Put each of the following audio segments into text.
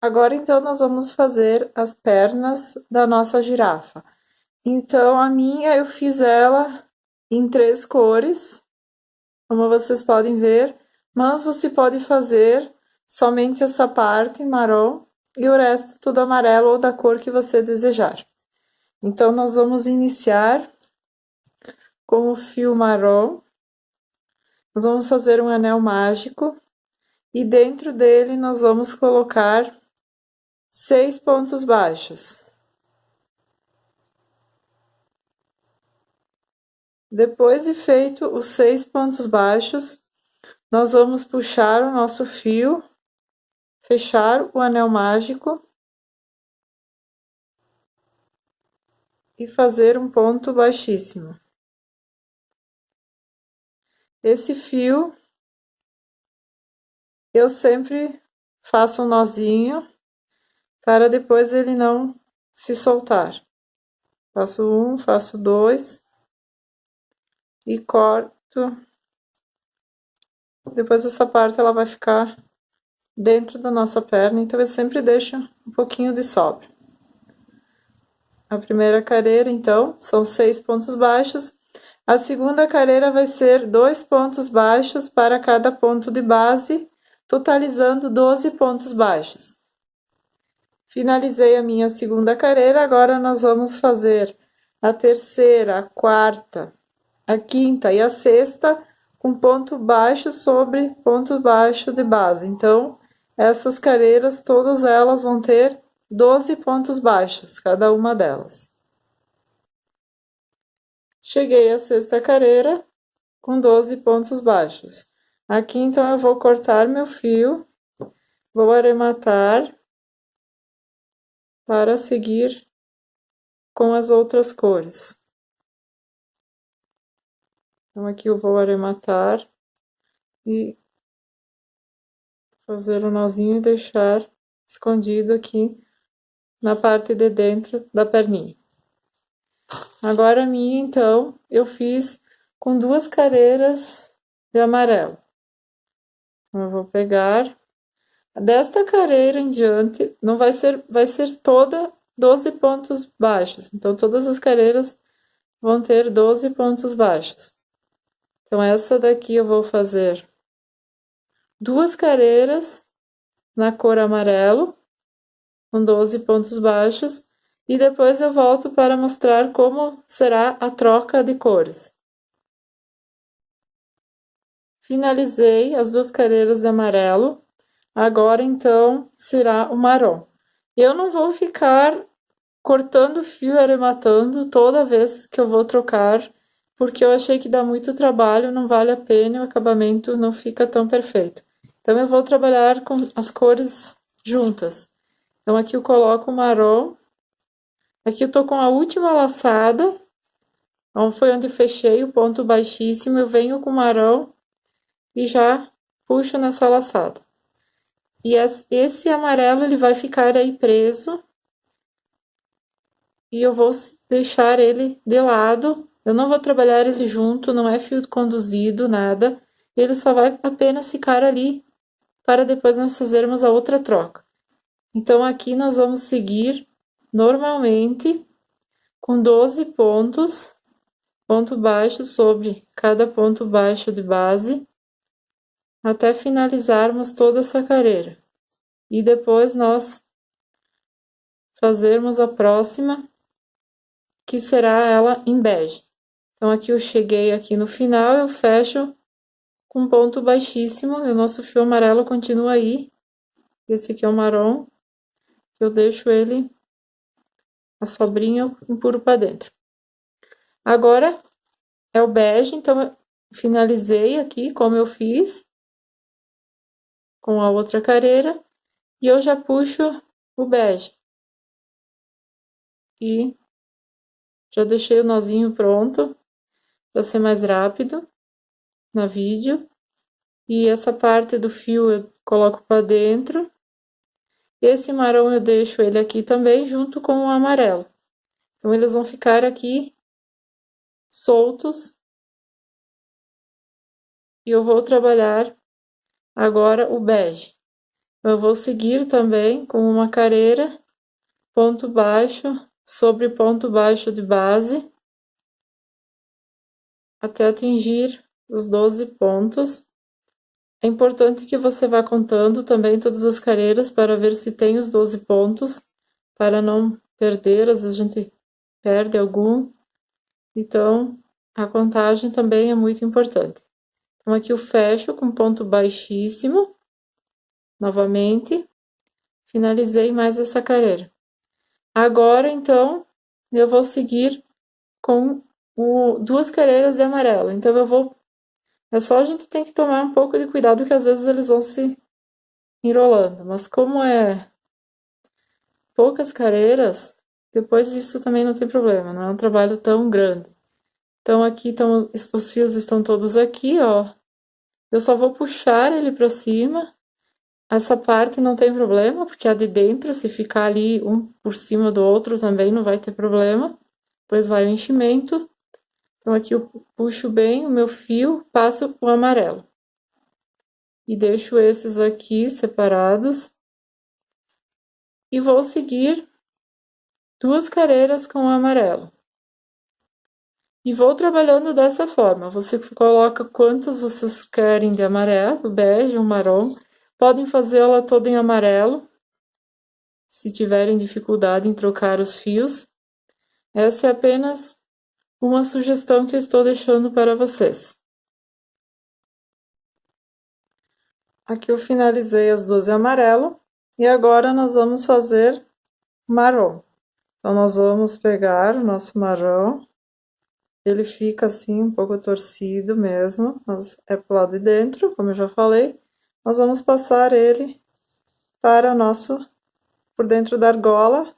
Agora, então, nós vamos fazer as pernas da nossa girafa. Então, a minha, eu fiz ela em 3 cores, como vocês podem ver, mas você pode fazer somente essa parte marrom e o resto tudo amarelo ou da cor que você desejar. Então, nós vamos iniciar com o fio marrom. Nós vamos fazer um anel mágico e dentro dele nós vamos colocar 6 pontos baixos. Depois de feito os 6 pontos baixos, nós vamos puxar o nosso fio, fechar o anel mágico e fazer um ponto baixíssimo. Esse fio, eu sempre faço um nozinho para depois ele não se soltar. Faço um, faço dois e corto. Depois essa parte ela vai ficar dentro da nossa perna, então eu sempre deixo um pouquinho de sobra. A primeira carreira, então, são 6 pontos baixos. A segunda carreira vai ser 2 pontos baixos para cada ponto de base, totalizando 12 pontos baixos. Finalizei a minha segunda carreira, agora nós vamos fazer a terceira, a quarta, a quinta e a sexta com ponto baixo sobre ponto baixo de base. Então, essas carreiras, todas elas vão ter 12 pontos baixos, cada uma delas. Cheguei à sexta carreira com 12 pontos baixos. Aqui, então, eu vou cortar meu fio, vou arrematar para seguir com as outras cores. Então, aqui eu vou arrematar e fazer o nozinho e deixar escondido aqui na parte de dentro da perninha. Agora a minha, então, eu fiz com 2 carreiras de amarelo. Então, eu vou pegar desta carreira em diante, não vai ser toda 12 pontos baixos. Então, todas as carreiras vão ter 12 pontos baixos. Então, essa daqui eu vou fazer 2 carreiras na cor amarelo, com 12 pontos baixos, e depois eu volto para mostrar como será a troca de cores. Finalizei as 2 carreiras de amarelo, agora então será o marrom. Eu não vou ficar cortando o fio e arrematando toda vez que eu vou trocar, porque eu achei que dá muito trabalho, não vale a pena e o acabamento não fica tão perfeito. Então, eu vou trabalhar com as cores juntas. Então, aqui eu coloco o marrom. Aqui eu tô com a última laçada, foi onde fechei o ponto baixíssimo, eu venho com o marrom e já puxo nessa laçada. E esse amarelo, ele vai ficar aí preso. E eu vou deixar ele de lado. Eu não vou trabalhar ele junto, não é fio conduzido, nada. Ele só vai apenas ficar ali para depois nós fazermos a outra troca. Então, aqui nós vamos seguir normalmente com 12 pontos, ponto baixo sobre cada ponto baixo de base, até finalizarmos toda essa carreira. E depois nós fazermos a próxima, que será ela em bege. Então, aqui eu cheguei aqui no final, eu fecho com ponto baixíssimo, e o nosso fio amarelo continua aí. Esse aqui é o marrom, eu deixo ele, a sobrinha, eu empurro para dentro. Agora, é o bege, então, eu finalizei aqui, como eu fiz, com a outra carreira, e eu já puxo o bege. E já deixei o nozinho pronto, para ser mais rápido no vídeo. E essa parte do fio eu coloco para dentro. Esse marrom eu deixo ele aqui também, junto com o amarelo. Então, eles vão ficar aqui soltos. E eu vou trabalhar agora o bege. Eu vou seguir também com uma careira, ponto baixo sobre ponto baixo de base, até atingir os 12 pontos. É importante que você vá contando também todas as careiras para ver se tem os 12 pontos, para não perder, às vezes a gente perde algum. Então, a contagem também é muito importante. Então, aqui eu fecho com ponto baixíssimo, novamente, finalizei mais essa carreira. Agora, então, eu vou seguir com duas carreiras de amarelo. Então, é só a gente tem que tomar um pouco de cuidado, que às vezes eles vão se enrolando. Mas como é poucas carreiras, depois isso também não tem problema, não é um trabalho tão grande. Então, aqui estão, os fios estão todos aqui, ó. Eu só vou puxar ele para cima. Essa parte não tem problema, porque a de dentro, se ficar ali um por cima do outro também não vai ter problema. Depois vai o enchimento. Então, aqui eu puxo bem o meu fio, passo o amarelo. E deixo esses aqui separados. E vou seguir duas carreiras com o amarelo. E vou trabalhando dessa forma. Você coloca quantos vocês querem de amarelo, bege ou marrom. Podem fazer ela toda em amarelo, se tiverem dificuldade em trocar os fios. Essa é apenas uma sugestão que eu estou deixando para vocês. Aqui eu finalizei as duas em amarelo. E agora nós vamos fazer marrom. Então, nós vamos pegar o nosso marrom. Ele fica assim, um pouco torcido mesmo, mas é pro lado de dentro, como eu já falei. Nós vamos passar ele para o nosso, por dentro da argola,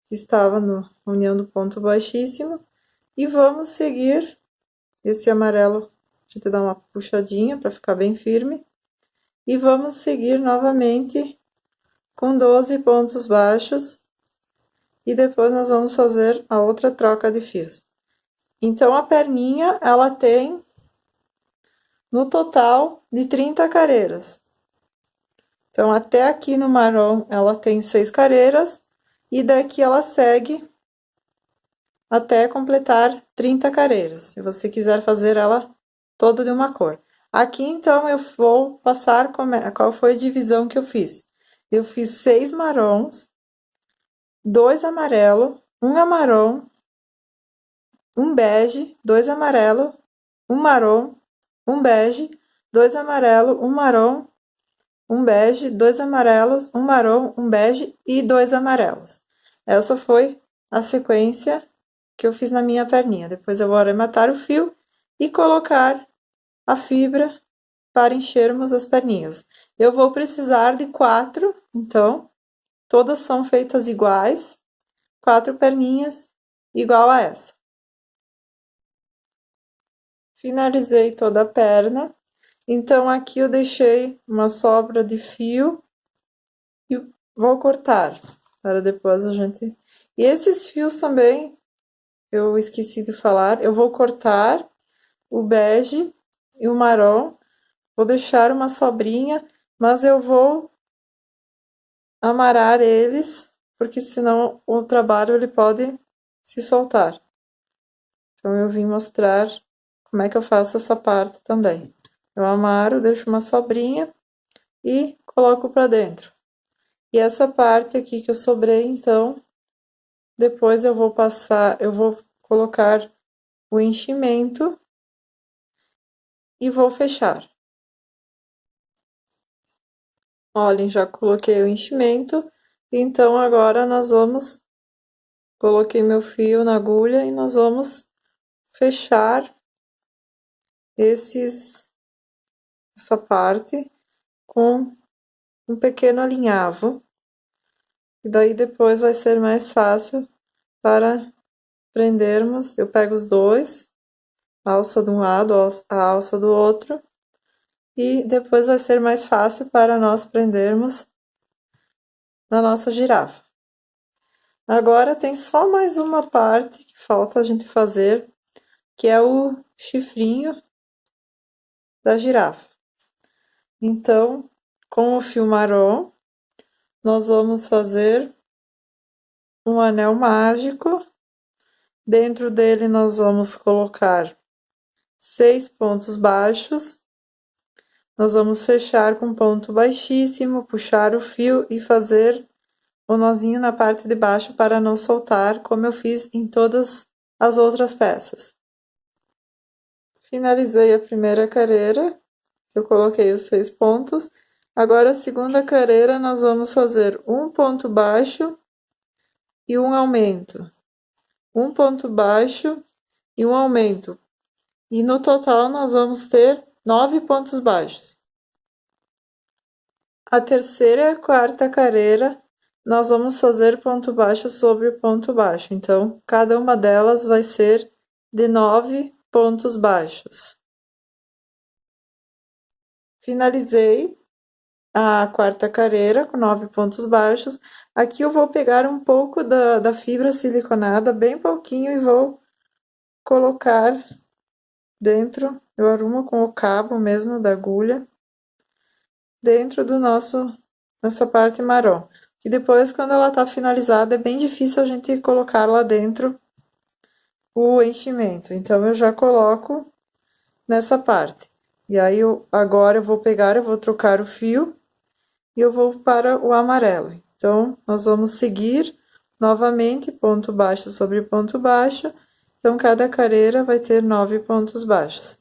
que estava na união do ponto baixíssimo. E vamos seguir esse amarelo, a gente dá uma puxadinha para ficar bem firme. E vamos seguir novamente com 12 pontos baixos. E depois nós vamos fazer a outra troca de fios. Então, a perninha, ela tem, no total, de 30 carreiras. Então, até aqui no marrom, ela tem 6 carreiras, e daqui ela segue até completar 30 carreiras, se você quiser fazer ela toda de uma cor. Aqui, então, eu vou passar qual foi a divisão que eu fiz. Eu fiz 6 marrons, 2 amarelo, 1 amarrom, um bege, 2 amarelo, um marrom, um bege, 2 amarelo, um marrom, um bege, 2 amarelos, um marrom, um bege e 2 amarelos. Essa foi a sequência que eu fiz na minha perninha. Depois eu vou arrematar o fio e colocar a fibra para enchermos as perninhas. Eu vou precisar de 4, então, todas são feitas iguais, 4 perninhas igual a essa. Finalizei toda a perna, então aqui eu deixei uma sobra de fio e vou cortar, para depois a gente... E esses fios também, eu esqueci de falar, eu vou cortar o bege e o marrom, vou deixar uma sobrinha, mas eu vou amarrar eles, porque senão o trabalho ele pode se soltar. Então, eu vim mostrar como é que eu faço essa parte também. Eu amaro, deixo uma sobrinha e coloco para dentro. E essa parte aqui que eu sobrei, então, depois eu vou passar, eu vou colocar o enchimento e vou fechar. Olhem, já coloquei o enchimento, então agora nós vamos... Coloquei meu fio na agulha e nós vamos fechar essa parte com um pequeno alinhavo. E daí depois vai ser mais fácil para prendermos. Eu pego os dois, a alça de um lado, a alça do outro. E depois vai ser mais fácil para nós prendermos na nossa girafa. Agora tem só mais uma parte que falta a gente fazer, que é o chifrinho da girafa. Então, com o fio marrom, nós vamos fazer um anel mágico. Dentro dele nós vamos colocar 6 pontos baixos. Nós vamos fechar com ponto baixíssimo, puxar o fio e fazer o nozinho na parte de baixo para não soltar, como eu fiz em todas as outras peças. Finalizei a primeira carreira, eu coloquei os 6 pontos. Agora a segunda carreira nós vamos fazer um ponto baixo e um aumento. Um ponto baixo e um aumento. E no total nós vamos ter 9 pontos baixos. A terceira e a quarta carreira nós vamos fazer ponto baixo sobre ponto baixo. Então, cada uma delas vai ser de 9 pontos baixos. Finalizei a quarta carreira com 9 pontos baixos. Aqui eu vou pegar um pouco da fibra siliconada, bem pouquinho, e vou colocar dentro. Eu arrumo com o cabo mesmo da agulha dentro do nessa parte marrom. E depois, quando ela tá finalizada, é bem difícil a gente colocar lá dentro o enchimento. Então, eu já coloco nessa parte. E aí, agora eu vou pegar, eu vou trocar o fio e eu vou para o amarelo. Então, nós vamos seguir novamente ponto baixo sobre ponto baixo. Então, cada carreira vai ter 9 pontos baixos.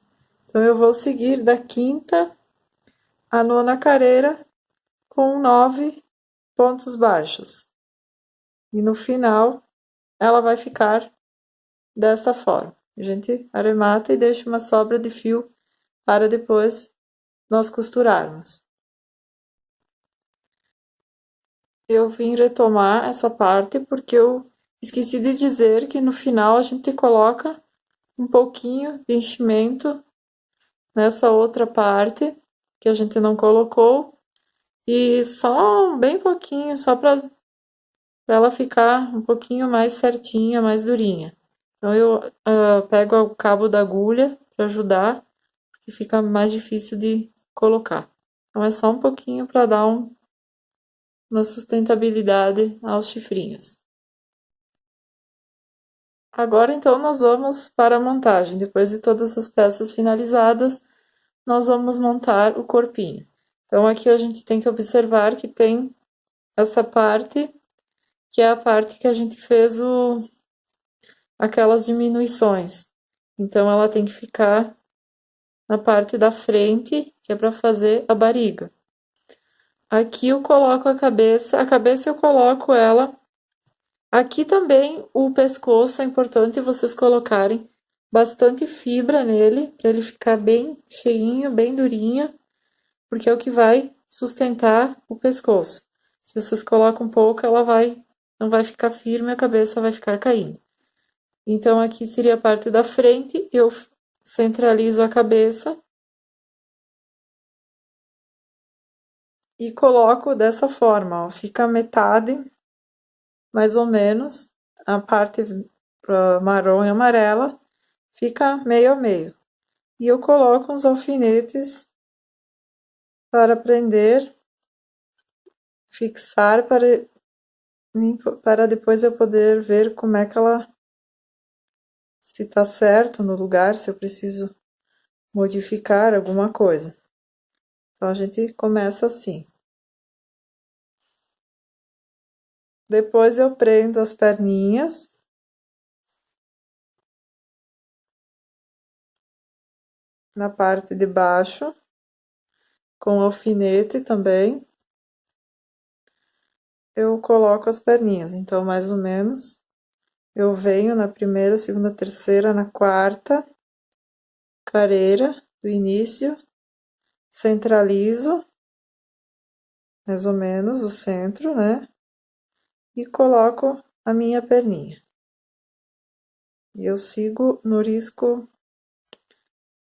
Então, eu vou seguir da quinta à nona carreira com 9 pontos baixos. E no final, ela vai ficar desta forma. A gente arremata e deixa uma sobra de fio para depois nós costurarmos. Eu vim retomar essa parte porque eu esqueci de dizer que no final a gente coloca um pouquinho de enchimento nessa outra parte que a gente não colocou, e só bem pouquinho, só para ela ficar um pouquinho mais certinha, mais durinha. Então eu pego o cabo da agulha para ajudar, porque fica mais difícil de colocar. Então é só um pouquinho para dar uma sustentabilidade aos chifrinhos. Agora então nós vamos para a montagem. Depois de todas as peças finalizadas, nós vamos montar o corpinho. Então aqui a gente tem que observar que tem essa parte, que é a parte que a gente fez aquelas diminuições. Então ela tem que ficar na parte da frente, que é para fazer a barriga. Aqui eu coloco a cabeça eu coloco ela. Aqui também o pescoço é importante vocês colocarem bastante fibra nele, para ele ficar bem cheinho, bem durinho, porque é o que vai sustentar o pescoço. Se vocês colocam um pouco, não vai ficar firme, a cabeça vai ficar caindo. Então, aqui seria a parte da frente, eu centralizo a cabeça e coloco dessa forma, ó, fica metade, mais ou menos, a parte marrom e amarela, fica meio a meio. E eu coloco uns alfinetes para prender, fixar, para depois eu poder ver como é que ela, se tá certo no lugar, se eu preciso modificar alguma coisa. Então, a gente começa assim. Depois eu prendo as perninhas. Na parte de baixo, com alfinete também. Eu coloco as perninhas, então, mais ou menos, eu venho na primeira, segunda, terceira, na quarta carreira do início, centralizo, mais ou menos, o centro, né? E coloco a minha perninha. E eu sigo no risco,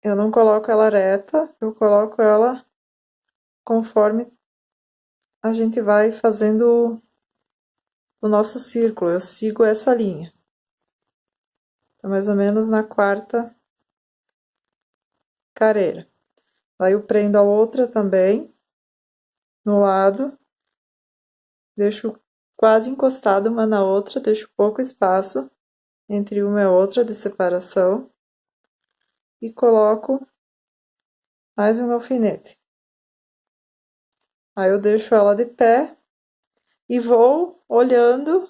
eu não coloco ela reta, eu coloco ela conforme a gente vai fazendo o nosso círculo, eu sigo essa linha. Então, mais ou menos na quarta carreira. Aí eu prendo a outra também. no lado, deixo quase encostado uma na outra, deixo pouco espaço entre uma e outra de separação e coloco mais um alfinete. Aí eu deixo ela de pé e vou olhando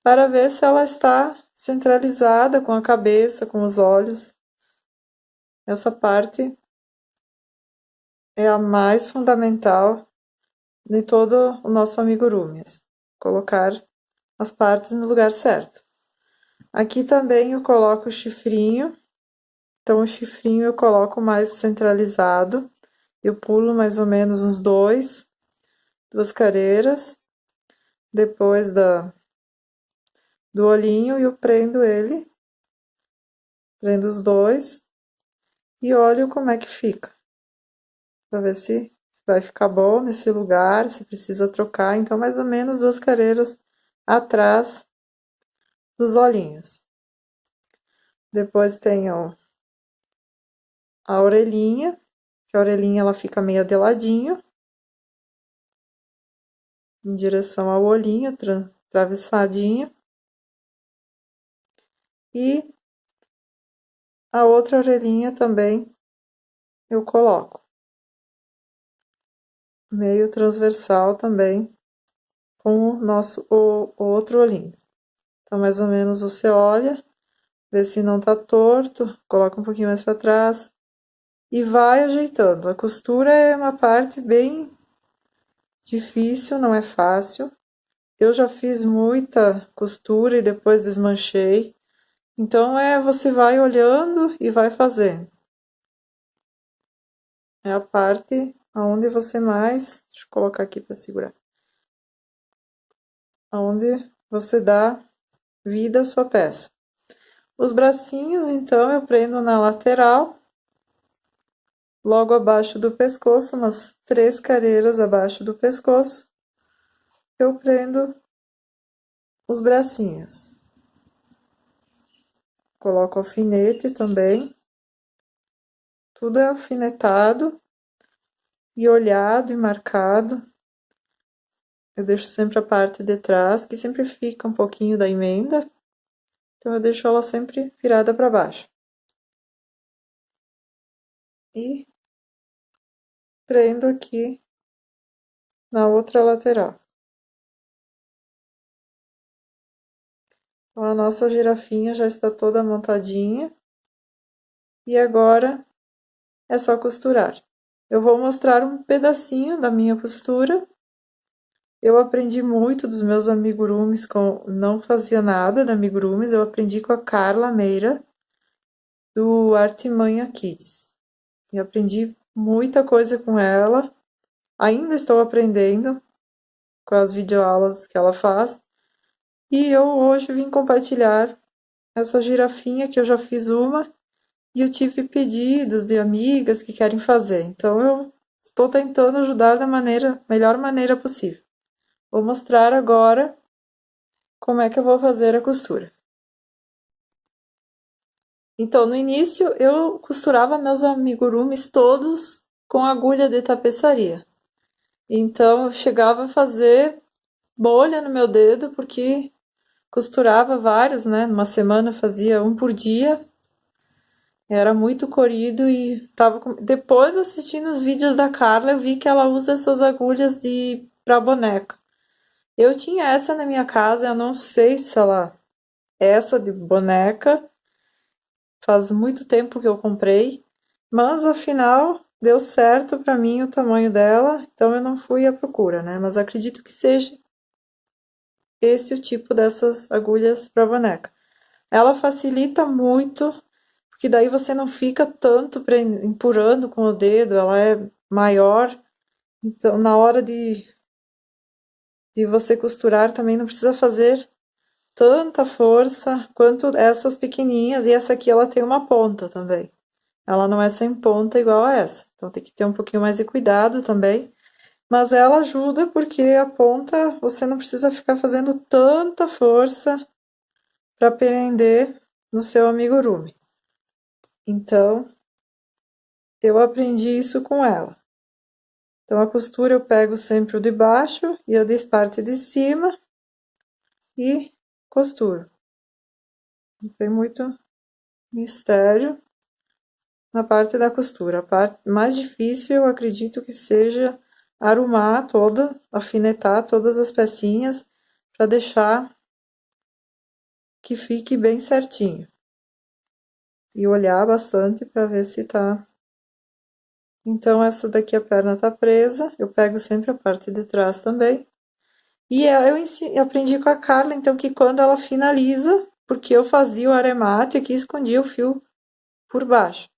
para ver se ela está centralizada com a cabeça, com os olhos. Essa parte é a mais fundamental de todo o nosso amigurumi, colocar as partes no lugar certo. Aqui também eu coloco o chifrinho, então o chifrinho eu coloco mais centralizado, eu pulo mais ou menos uns duas careiras, depois do olhinho, e eu prendo ele, prendo os dois, e olho como é que fica, para ver se vai ficar bom nesse lugar, se precisa trocar, então mais ou menos duas careiras atrás dos olhinhos. Depois tenho a orelhinha, que a orelhinha ela fica meio de ladinho, em direção ao olhinho, atravessadinho. E a outra orelhinha também eu coloco, meio transversal também, com o outro olhinho. Então, mais ou menos você olha, vê se não tá torto, coloca um pouquinho mais para trás e vai ajeitando. A costura é uma parte bem difícil, não é fácil. Eu já fiz muita costura e depois desmanchei. Então, você vai olhando e vai fazendo. É a parte onde você mais... Deixa eu colocar aqui para segurar. Onde você dá vida à sua peça. Os bracinhos, então, eu prendo na lateral, logo abaixo do pescoço, umas 3 careiras abaixo do pescoço, eu prendo os bracinhos. Coloco alfinete também. Tudo é alfinetado e olhado e marcado. Eu deixo sempre a parte de trás, que sempre fica um pouquinho da emenda. Então, eu deixo ela sempre virada para baixo. E prendo aqui na outra lateral. Então, a nossa girafinha já está toda montadinha. E agora é só costurar. Eu vou mostrar um pedacinho da minha costura. Eu aprendi muito dos meus amigurumis, não fazia nada de amigurumis, eu aprendi com a Carla Meira, do Artimanha Kids. E aprendi muita coisa com ela. Ainda estou aprendendo com as videoaulas que ela faz. E eu hoje vim compartilhar essa girafinha que eu já fiz uma e eu tive pedidos de amigas que querem fazer. Então eu estou tentando ajudar da melhor maneira possível. Vou mostrar agora como é que eu vou fazer a costura. Então, no início, eu costurava meus amigurumis todos com agulha de tapeçaria. Então, eu chegava a fazer bolha no meu dedo, porque costurava vários, né? Numa semana fazia um por dia. Era muito corrido e depois assistindo os vídeos da Carla, eu vi que ela usa essas agulhas para boneca. Eu tinha essa na minha casa, eu não sei se ela essa de boneca. Faz muito tempo que eu comprei, mas afinal deu certo para mim o tamanho dela, então eu não fui à procura, né? Mas acredito que seja esse o tipo dessas agulhas para boneca. Ela facilita muito, porque daí você não fica tanto empurrando com o dedo, ela é maior, então na hora de você costurar também não precisa fazer tanta força quanto essas pequenininhas, e essa aqui ela tem uma ponta também. Ela não é sem ponta igual a essa, então tem que ter um pouquinho mais de cuidado também. Mas ela ajuda porque a ponta você não precisa ficar fazendo tanta força para prender no seu amigurumi. Então, eu aprendi isso com ela. Então, a costura eu pego sempre o de baixo e a parte de cima e costuro. Não tem muito mistério na parte da costura. A parte mais difícil, eu acredito que seja arrumar toda, alfinetar todas as pecinhas para deixar que fique bem certinho. E olhar bastante para ver se tá. Então, essa daqui a perna tá presa, eu pego sempre a parte de trás também. E eu aprendi com a Carla, então, que quando ela finaliza, porque eu fazia o aremate aqui, escondia o fio por baixo.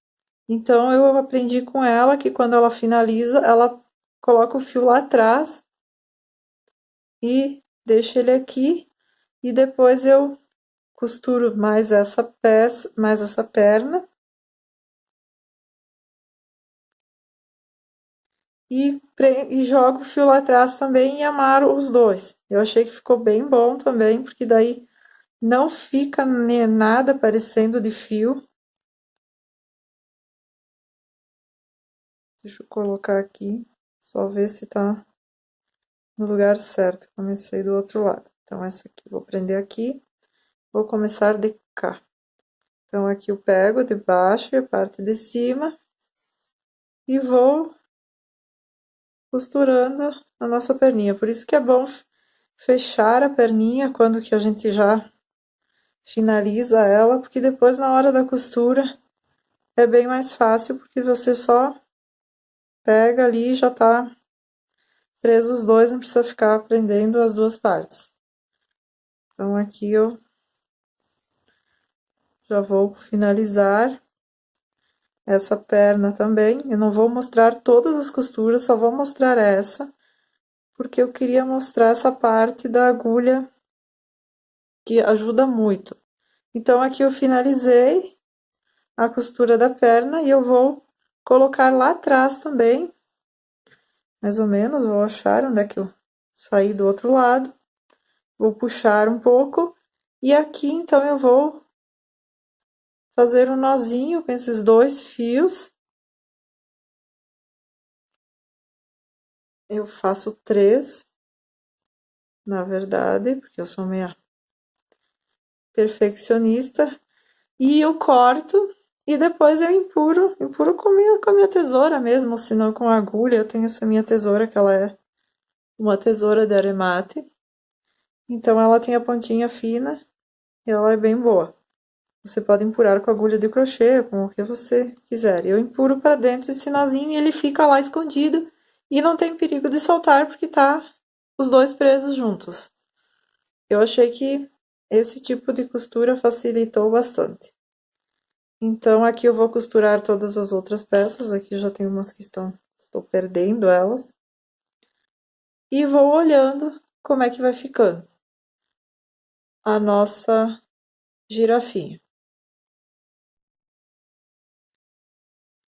Então, eu aprendi com ela que quando ela finaliza, ela coloca o fio lá atrás e deixa ele aqui. E depois eu costuro mais essa peça, mais essa perna. E jogo o fio lá atrás também e amarro os dois. Eu achei que ficou bem bom também, porque daí não fica nada parecendo de fio. Deixa eu colocar aqui, só ver se tá no lugar certo. Comecei do outro lado. Então, essa aqui, vou prender aqui, vou começar de cá. Então, aqui eu pego de baixo e a parte de cima e vou costurando a nossa perninha. Por isso que é bom fechar a perninha quando que a gente já finaliza ela, porque depois na hora da costura é bem mais fácil, porque você só pega ali e já tá preso os dois, não precisa ficar prendendo as duas partes. Então aqui eu já vou finalizar essa perna também. Eu não vou mostrar todas as costuras, só vou mostrar essa, porque eu queria mostrar essa parte da agulha que ajuda muito. Então aqui eu finalizei a costura da perna e eu vou colocar lá atrás também, mais ou menos, vou achar onde é que eu saí do outro lado, vou puxar um pouco e aqui então eu vou fazer um nozinho com esses dois fios. Eu faço 3, na verdade, porque eu sou meio perfeccionista, e eu corto e depois eu empuro com a minha tesoura mesmo, se não com agulha. Eu tenho essa minha tesoura, que ela é uma tesoura de aremate, então ela tem a pontinha fina e ela é bem boa. Você pode empurar com agulha de crochê, com o que você quiser. Eu empuro para dentro esse nozinho e ele fica lá escondido e não tem perigo de soltar porque tá os dois presos juntos. Eu achei que esse tipo de costura facilitou bastante. Então aqui eu vou costurar todas as outras peças, aqui já tem umas que estou perdendo elas. E vou olhando como é que vai ficando a nossa girafinha.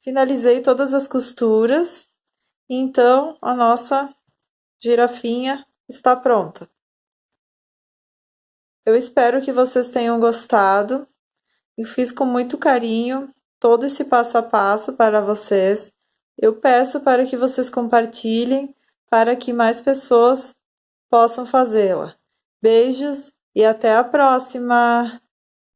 Finalizei todas as costuras, então a nossa girafinha está pronta. Eu espero que vocês tenham gostado. Eu fiz com muito carinho todo esse passo a passo para vocês. Eu peço para que vocês compartilhem para que mais pessoas possam fazê-la. Beijos e até a próxima!